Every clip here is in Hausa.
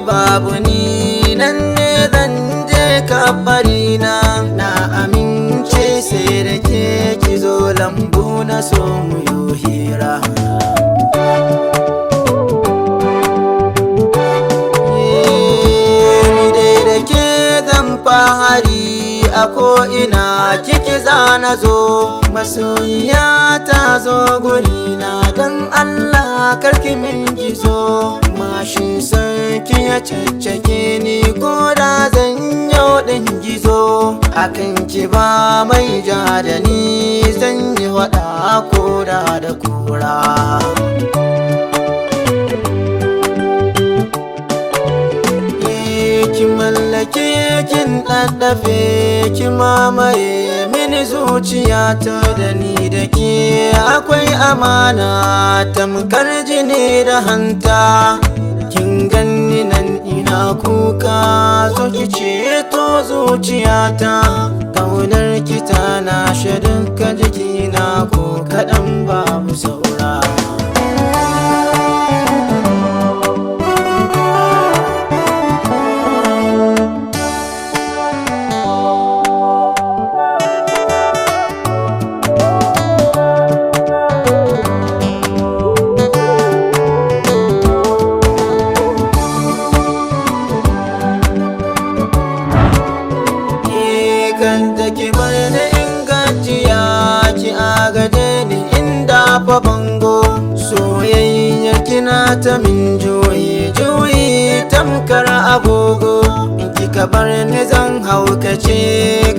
babu ni nan ne zan je kabarina. Na amince sai da ke ki zo lambu na so mu yi hira. Ni dai da ke zan fahari a ko'ina kiki zana zo. Masoyiya ta zo gurina don Allah karki min gizo. Mashin sarki ya caccake ni ko da zan yau ɗin gizo. Akan ki ba mai ja da ni zan yi waɗa koda da kura. Ki mallake kin ɗaɗɗafe ki mamaye mini zuciyata da ni da ke akwai amana tamkar jini da hanta. Kin ganni nan ina kuka so ki ceto zuciyata. Ƙaunar ki tana shaduka jikina ko kaɗan babu saura. Kanta ki bar ni in gajiya ki agaje ni inda fa bango. Soyayyar kina ta min juyi tamkar agogo. In kika bar ni zan haukace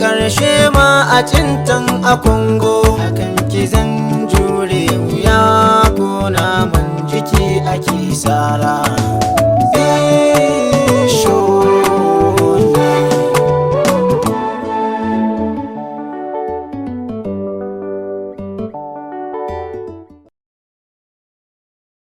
ƙarshe ma a cintan a Kongo.